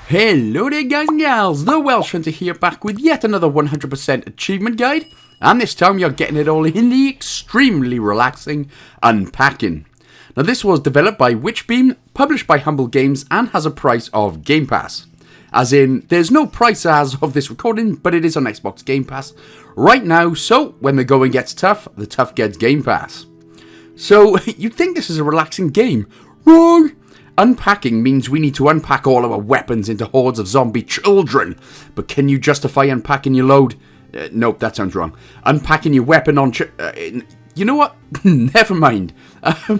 Hello there guys and gals, the Welsh Hunter here, back with yet another 100% achievement guide, and this time you're getting it all in the extremely relaxing Unpacking. Now this was developed by Witchbeam, published by Humble Games, and has a price of Gamepass. As in, there's no price as of this recording, but it is on Xbox Game Pass right now, so when the going gets tough, the tough gets Game Pass. So, you'd think this is a relaxing game. Wrong! Unpacking means we need to unpack all our weapons into hordes of zombie children. But can you justify unpacking your load? Nope, that sounds wrong. Unpacking your weapon on... you know what? Never mind.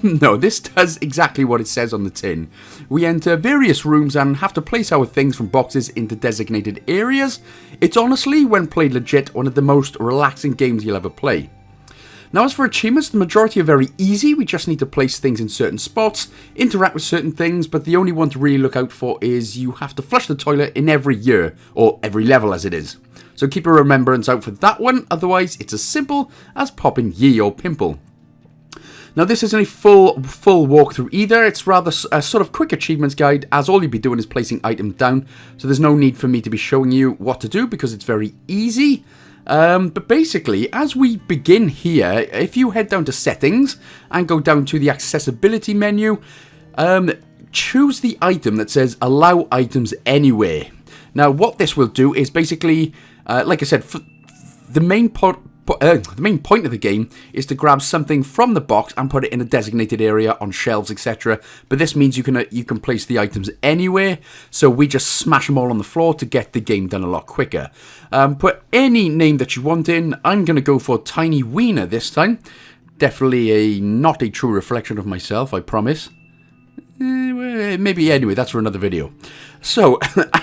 No, this does exactly what it says on the tin. We enter various rooms and have to place our things from boxes into designated areas. It's honestly, when played legit, one of the most relaxing games you'll ever play. Now as for achievements, the majority are very easy. We just need to place things in certain spots, interact with certain things, but the only one to really look out for is you have to flush the toilet in every year, or every level as it is. So keep a remembrance out for that one, otherwise it's as simple as popping ye or pimple. Now this isn't a full walkthrough either, it's rather a sort of quick achievements guide, as all you'll be doing is placing items down, so there's no need for me to be showing you what to do because it's very easy. But basically, as we begin here, if you head down to settings and go down to the accessibility menu, choose the item that says allow items anywhere. Now what this will do is basically, like I said, the main point of the game is to grab something from the box and put it in a designated area on shelves, etc. But this means you can place the items anywhere, so we just smash them all on the floor to get the game done a lot quicker. Put any name that you want in. I'm going to go for Tiny Wiener this time. Definitely not a true reflection of myself, I promise. Maybe anyway, that's for another video. So,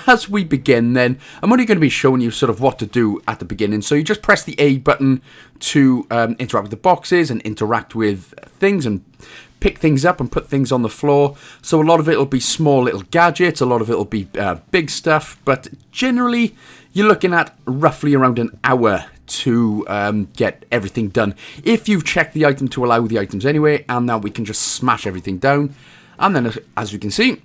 as we begin then, I'm only going to be showing you sort of what to do at the beginning. So you just press the A button to interact with the boxes and interact with things and pick things up and put things on the floor. So a lot of it will be small little gadgets, a lot of it will be big stuff, but generally you're looking at roughly around an hour to get everything done. If you've checked the item to allow the items anyway, and now we can just smash everything down. And then, as you can see,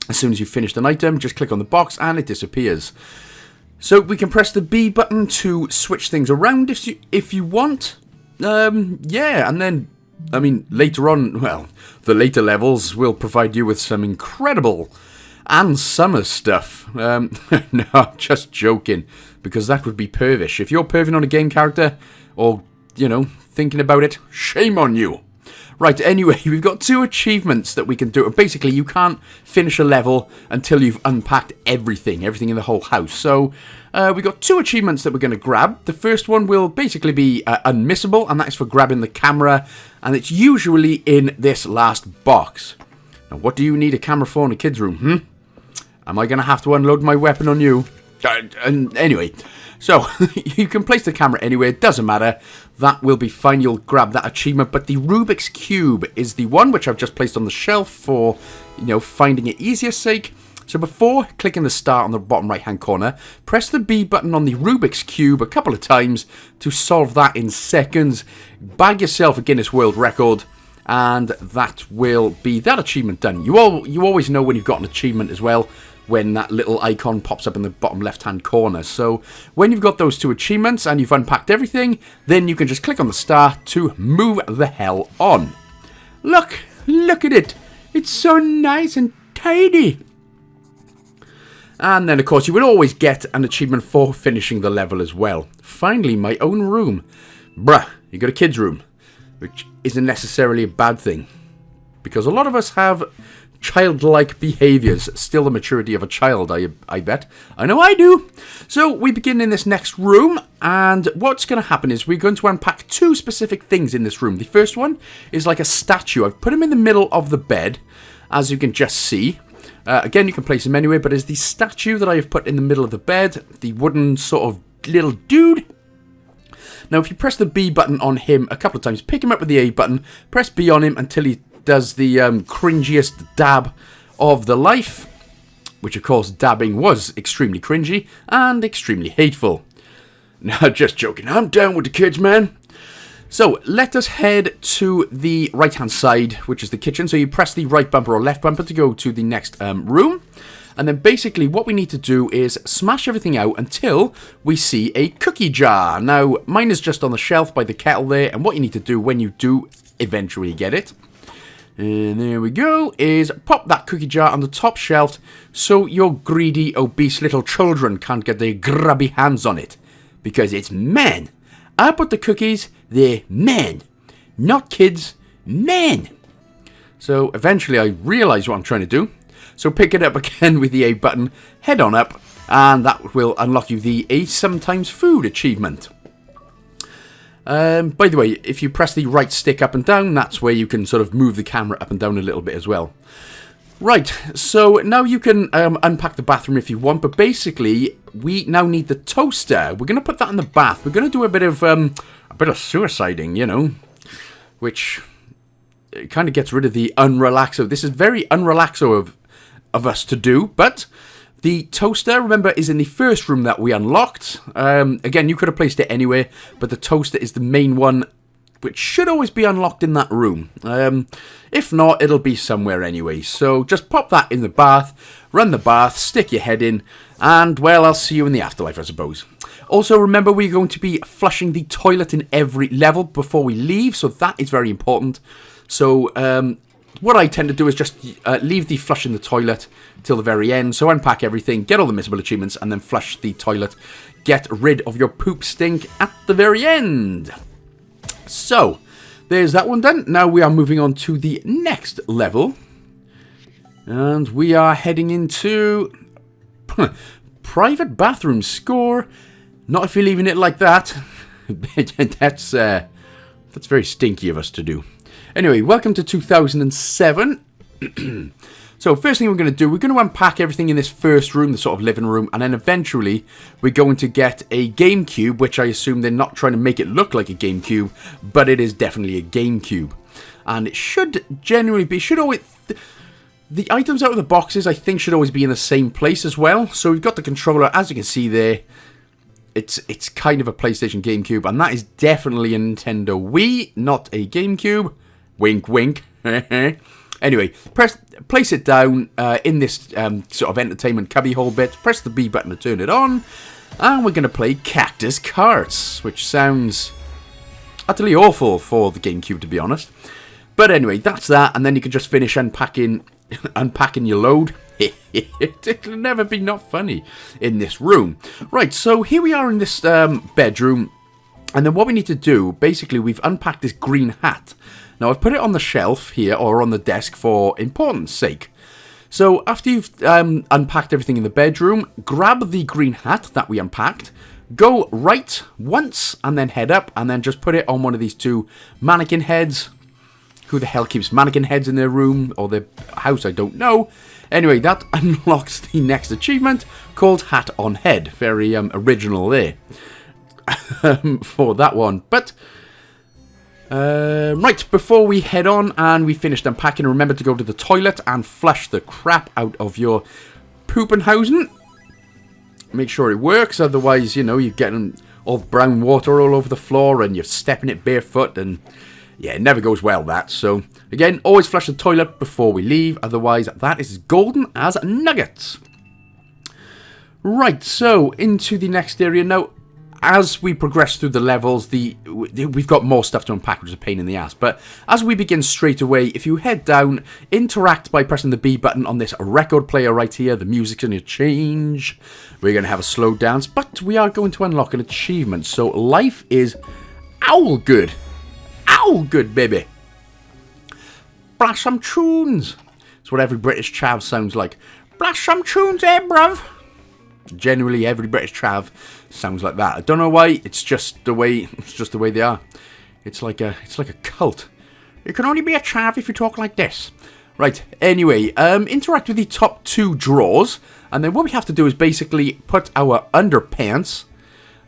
as soon as you've finished an item, just click on the box and it disappears. So we can press the B button to switch things around if you want. Yeah, and then, I mean, later on, well, the later levels will provide you with some incredible and summer stuff. No, I'm just joking, because that would be pervish. If you're perving on a game character, or, you know, thinking about it, shame on you. Right, anyway, we've got two achievements that we can do. Basically, you can't finish a level until you've unpacked everything in the whole house. So, we've got two achievements that we're going to grab. The first one will basically be unmissable, and that is for grabbing the camera, and it's usually in this last box. Now, what do you need a camera for in a kid's room, Am I going to have to unload my weapon on you? Anyway, so you can place the camera anywhere, it doesn't matter, that will be fine, you'll grab that achievement, but the Rubik's Cube is the one which I've just placed on the shelf for, you know, finding it easier sake. So before clicking the start on the bottom right hand corner, press the B button on the Rubik's Cube a couple of times to solve that in seconds. Bag yourself a Guinness World Record, and that will be that achievement done. You always know when you've got an achievement as well, when that little icon pops up in the bottom left hand corner. So when you've got those two achievements and you've unpacked everything, then you can just click on the star to move the hell on. Look at it, it's so nice and tidy. And then of course you will always get an achievement for finishing the level as well. Finally, my own room. Bruh, you got a kid's room, which isn't necessarily a bad thing, because a lot of us have childlike behaviours, still the maturity of a child, I bet. I know I do. So we begin in this next room, and what's going to happen is we're going to unpack two specific things in this room. The first one is like a statue. I've put him in the middle of the bed, as you can just see. Again, you can place him anywhere, but it's the statue that I have put in the middle of the bed, the wooden sort of little dude. Now, if you press the B button on him a couple of times, pick him up with the A button, press B on him until he does the cringiest dab of the life, which of course dabbing was extremely cringy and extremely hateful. No, just joking, I'm down with the kids, man. So let us head to the right hand side, which is the kitchen. So you press the right bumper or left bumper to go to the next room. And then basically what we need to do is smash everything out until we see a cookie jar. Now, mine is just on the shelf by the kettle there, and what you need to do when you do eventually get it, and there we go, is pop that cookie jar on the top shelf so your greedy, obese little children can't get their grubby hands on it. Because it's men. I put the cookies, they're men. Not kids, men. So eventually I realise what I'm trying to do. So pick it up again with the A button, head on up, and that will unlock you the A Sometimes Food achievement. By the way, if you press the right stick up and down, that's where you can sort of move the camera up and down a little bit as well. Right, so now you can unpack the bathroom if you want, but basically we now need the toaster. We're going to put that in the bath. We're going to do a bit of suiciding, you know, which kind of gets rid of the unrelaxo. This is very unrelaxo of us to do, but the toaster, remember, is in the first room that we unlocked. Again, you could have placed it anywhere, but the toaster is the main one, which should always be unlocked in that room. If not, it'll be somewhere anyway. So just pop that in the bath, run the bath, stick your head in, and, well, I'll see you in the afterlife, I suppose. Also, remember, we're going to be flushing the toilet in every level before we leave, so that is very important. So, what I tend to do is just leave the flush in the toilet till the very end. So unpack everything, get all the missable achievements, and then flush the toilet. Get rid of your poop stink at the very end. So, there's that one done. Now we are moving on to the next level. And we are heading into private bathroom score. Not if you're leaving it like that. That's very stinky of us to do. Anyway, welcome to 2007. So first thing we're going to do, we're going to unpack everything in this first room, the sort of living room, and then eventually we're going to get a GameCube, which I assume they're not trying to make it look like a GameCube, but it is definitely a GameCube. And it should generally be, the items out of the boxes I think should always be in the same place as well. So we've got the controller, as you can see there, it's kind of a PlayStation GameCube, and that is definitely a Nintendo Wii, not a GameCube. Wink, wink. Anyway, place it down in this sort of entertainment cubbyhole bit. Press the B button to turn it on. And we're going to play Cactus Carts, which sounds utterly awful for the GameCube, to be honest. But anyway, that's that. And then you can just finish unpacking your load. It'll never be not funny in this room. Right, so here we are in this bedroom. And then what we need to do, basically, we've unpacked this green hat. Now, I've put it on the shelf here, or on the desk, for importance sake. So, after you've unpacked everything in the bedroom, grab the green hat that we unpacked, go right once, and then head up, and then just put it on one of these two mannequin heads. Who the hell keeps mannequin heads in their room, or their house, I don't know. Anyway, that unlocks the next achievement, called Hat on Head. Very original there. For that one, but... right, before we head on and we finished unpacking, remember to go to the toilet and flush the crap out of your Poopenhausen. Make sure it works, otherwise, you know, you're getting all brown water all over the floor and you're stepping it barefoot, and yeah, it never goes well, that. So, again, always flush the toilet before we leave, otherwise that is golden as nuggets. Right, so, into the next area now. As we progress through the levels, we've got more stuff to unpack, which is a pain in the ass. But as we begin straight away, if you head down, interact by pressing the B button on this record player right here. The music's going to change. We're going to have a slow dance, but we are going to unlock an achievement. So life is owl good. Owl good, baby. Blast some tunes. That's what every British chav sounds like. Blast some tunes, eh, bruv? Generally, every British chav sounds like that. I don't know why. It's just the way they are. It's like a cult. You can only be a chav if you talk like this. Right. Anyway, interact with the top two drawers, and then what we have to do is basically put our underpants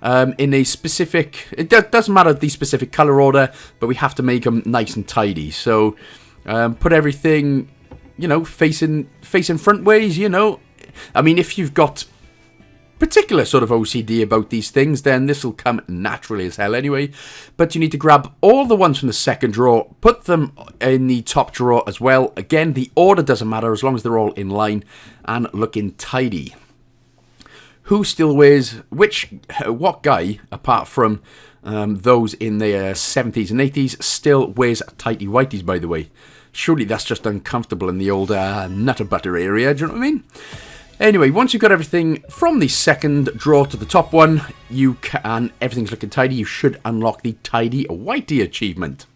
in a specific. It doesn't matter the specific color order, but we have to make them nice and tidy. So, put everything, you know, facing front ways. You know, I mean, if you've got particular sort of OCD about these things, then this will come naturally as hell anyway. But you need to grab all the ones from the second drawer, put them in the top drawer as well. Again, the order doesn't matter as long as they're all in line and looking tidy. Who still wears what guy, apart from those in their 70s and 80s, still wears tighty whities, by the way? Surely that's just uncomfortable in the old nutter butter area, do you know what I mean? Anyway, once you've got everything from the second drawer to the top one, and everything's looking tidy, you should unlock the Tidy Whitey achievement.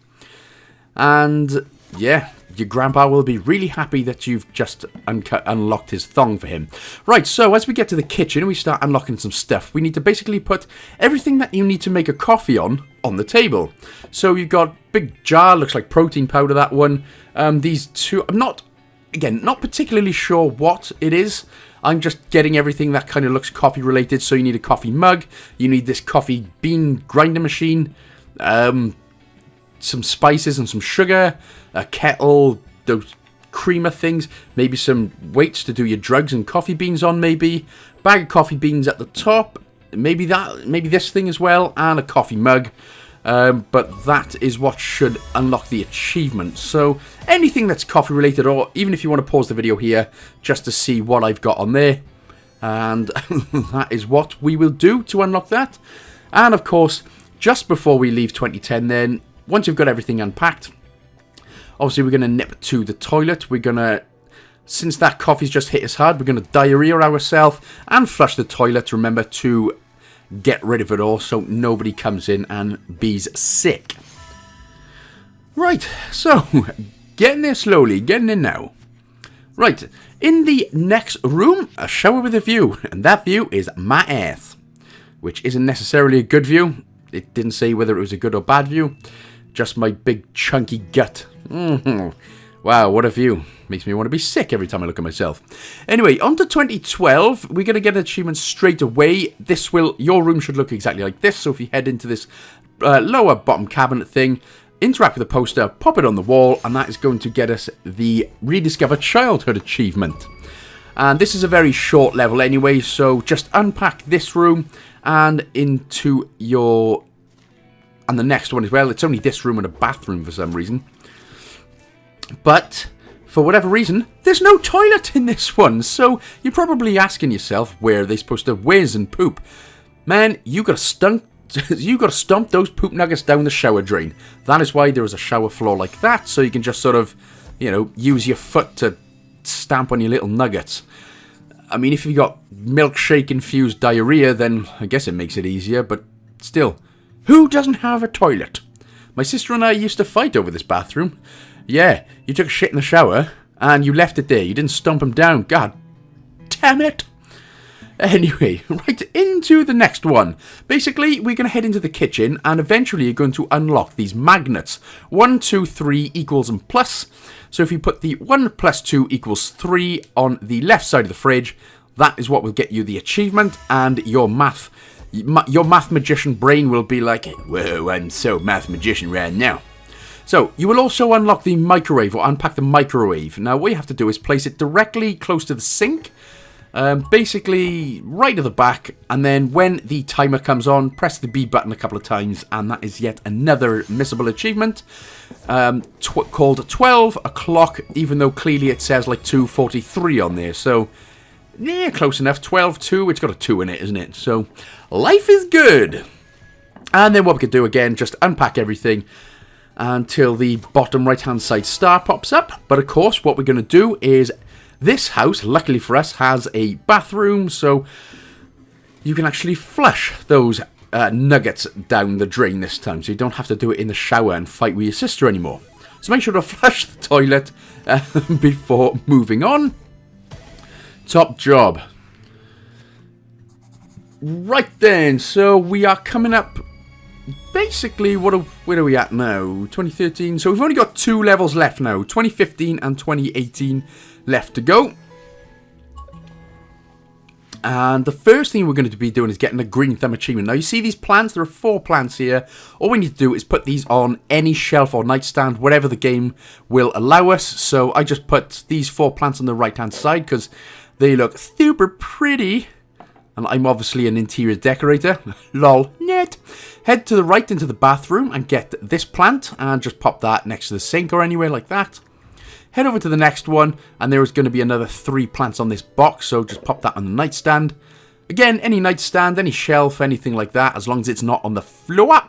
And yeah, your grandpa will be really happy that you've just unlocked his thong for him. Right, so as we get to the kitchen and we start unlocking some stuff, we need to basically put everything that you need to make a coffee on the table. So you've got big jar, looks like protein powder, that one. These two, I'm not particularly sure what it is. I'm just getting everything that kind of looks coffee related. So you need a coffee mug, you need this coffee bean grinder machine, some spices and some sugar, a kettle, those creamer things, maybe some weights to do your drugs and coffee beans on, maybe bag of coffee beans at the top, maybe this thing as well, and a coffee mug. But that is what should unlock the achievement. So anything that's coffee related, or even if you want to pause the video here just to see what I've got on there, and that is what we will do to unlock that. And of course, just before we leave 2010 then, once you've got everything unpacked, obviously we're going to nip to the toilet. We're going to, since that coffee's just hit us hard, we're going to diarrhea ourselves and flush the toilet. Remember to get rid of it all so nobody comes in and be's sick. Right, so getting there slowly, getting in now. Right, in the next room, a shower with a view, and that view is my ass, which isn't necessarily a good view. It didn't say whether it was a good or bad view, just my big chunky gut. Wow, what a view. Makes me want to be sick every time I look at myself. Anyway, on to 2012. We're going to get an achievement straight away. Your room should look exactly like this. So if you head into this lower bottom cabinet thing, interact with the poster, pop it on the wall, and that is going to get us the Rediscover Childhood achievement. And this is a very short level anyway, so just unpack this room and into your... And the next one as well. It's only this room and a bathroom for some reason. But for whatever reason, there's no toilet in this one. So you're probably asking yourself, where are they supposed to whiz and poop? Man, you got to stomp those poop nuggets down the shower drain. That is why there is a shower floor like that. So you can just sort of, use your foot to stamp on your little nuggets. I mean, if you've got milkshake infused diarrhea, then I guess it makes it easier. But still, who doesn't have a toilet? My sister and I used to fight over this bathroom. Yeah, you took a shit in the shower, and you left it there. You didn't stomp them down. God damn it. Anyway, right into the next one. Basically, we're going to head into the kitchen, and eventually you're going to unlock these magnets. 1, 2, 3 equals and plus. So if you put the 1 plus 2 equals 3 on the left side of the fridge, that is what will get you the achievement, and your math magician brain will be like, whoa, I'm so math magician right now. So, you will also unlock the microwave, or unpack the microwave. Now, what you have to do is place it directly close to the sink, basically right at the back, and then when the timer comes on, press the B button a couple of times, and that is yet another missable achievement, called 12 o'clock, even though clearly it says like 2:43 on there, so, yeah, close enough. 12:2, it's got a 2 in it, isn't it? So, life is good. And then what we could do again, just unpack everything, until the bottom right hand side star pops up. But of course what we're going to do is, this house, luckily for us, has a bathroom, so you can actually flush those nuggets down the drain this time, so you don't have to do it in the shower and fight with your sister anymore. So make sure to flush the toilet before moving on. Top job. Right then, so we are coming up. Basically, where are we at now? 2013. So we've only got 2 levels left now. 2015 and 2018 left to go. And the first thing we're going to be doing is getting a green thumb achievement. Now, you see these plants? There are 4 plants here. All we need to do is put these on any shelf or nightstand, whatever the game will allow us. So I just put these 4 plants on the right-hand side because they look super pretty. And I'm obviously an interior decorator. Lol, net. Head to the right into the bathroom and get this plant. And just pop that next to the sink or anywhere like that. Head over to the next one. And there is going to be another 3 plants on this box. So just pop that on the nightstand. Again, any nightstand, any shelf, anything like that. As long as it's not on the floor.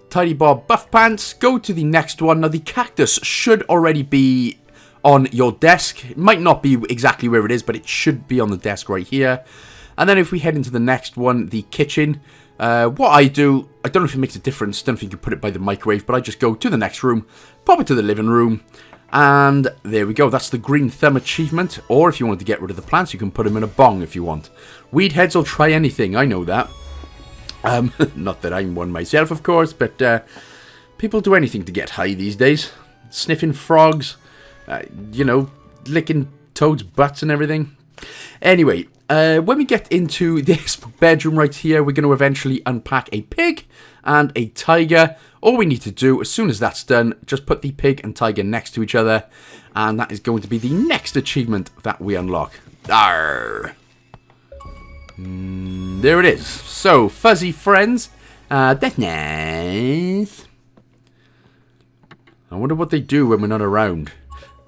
Tidy Bob Buff Pants. Go to the next one. Now the cactus should already be on your desk. It might not be exactly where it is, but it should be on the desk right here. And then if we head into the next one, the kitchen. What I do, I don't know if it makes a difference. I don't know if you can put it by the microwave, but I just go to the next room, pop it to the living room. And there we go. That's the green thumb achievement. Or if you want to get rid of the plants, you can put them in a bong if you want. Weed heads will try anything. I know that. Not that I'm one myself, of course, but people do anything to get high these days. Sniffing frogs, you know, licking toads' butts and everything. Anyway, when we get into this bedroom right here, we're going to eventually unpack a pig and a tiger. All we need to do, as soon as that's done, just put the pig and tiger next to each other, and that is going to be the next achievement that we unlock. Arrgh. There it is. So, fuzzy friends. That's nice. I wonder what they do when we're not around.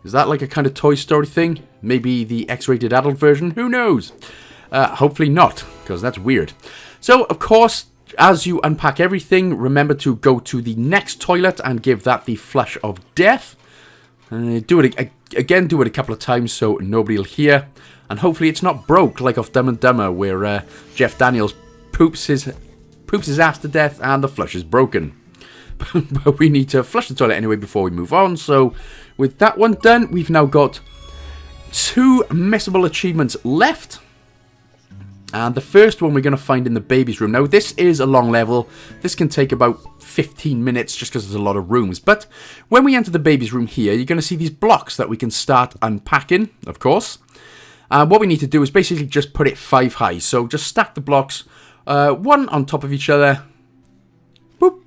Is that like a kind of Toy Story thing? Maybe the X-rated adult version? Who knows? Hopefully not, because that's weird. So, of course, as you unpack everything, remember to go to the next toilet and give that the flush of death. Do it again, do it a couple of times so nobody will hear. And hopefully it's not broke like off Dumb and Dumber, where Jeff Daniels poops his ass to death and the flush is broken. But we need to flush the toilet anyway before we move on. So with that one done, we've now got 2 missable achievements left. And the first one we're going to find in the baby's room. Now, this is a long level. This can take about 15 minutes just because there's a lot of rooms. But when we enter the baby's room here, you're going to see these blocks that we can start unpacking, of course. What we need to do is basically just put it 5 high. So just stack the blocks, one on top of each other. Boop.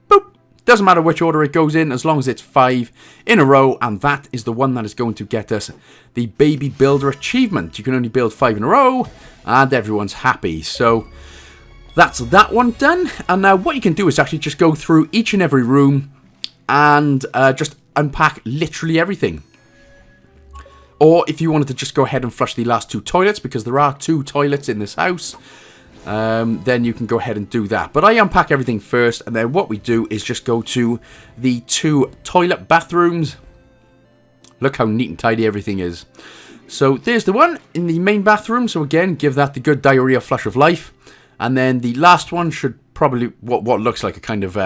Boop. Doesn't matter which order it goes in, as long as it's 5 in a row. And that is the one that is going to get us the Baby Builder achievement. You can only build 5 in a row, and everyone's happy. So that's that one done. And now what you can do is actually just go through each and every room and just unpack literally everything. Or if you wanted to just go ahead and flush the last 2 toilets, because there are 2 toilets in this house, then you can go ahead and do that. But I unpack everything first, and then what we do is just go to the 2 toilet bathrooms. Look how neat and tidy everything is. So there's the one in the main bathroom. So again, give that the good diarrhea flush of life. And then the last one should probably, what looks like a kind of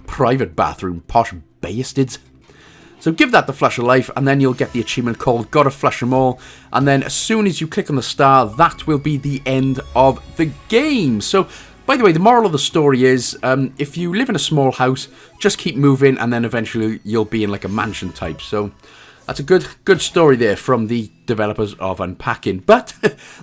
private bathroom, posh bastards. So give that the flush of life, and then you'll get the achievement called Gotta Flush 'Em All. And then as soon as you click on the star, that will be the end of the game. So, by the way, the moral of the story is, if you live in a small house, just keep moving, and then eventually you'll be in like a mansion type. So that's a good story there from the developers of Unpacking. But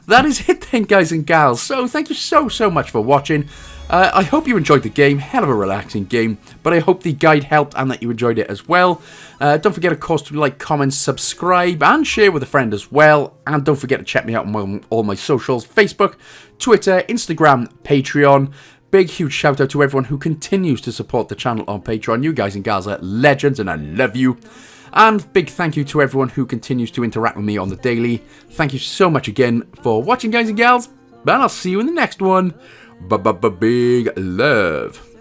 that is it then, guys and gals. So thank you so much for watching. I hope you enjoyed the game. Hell of a relaxing game. But I hope the guide helped and that you enjoyed it as well. Don't forget, of course, to like, comment, subscribe, and share with a friend as well. And don't forget to check me out on all my socials. Facebook, Twitter, Instagram, Patreon. Big, huge shout out to everyone who continues to support the channel on Patreon. You guys and gals are legends, and I love you. And big thank you to everyone who continues to interact with me on the daily. Thank you so much again for watching, guys and gals. And I'll see you in the next one. Big love.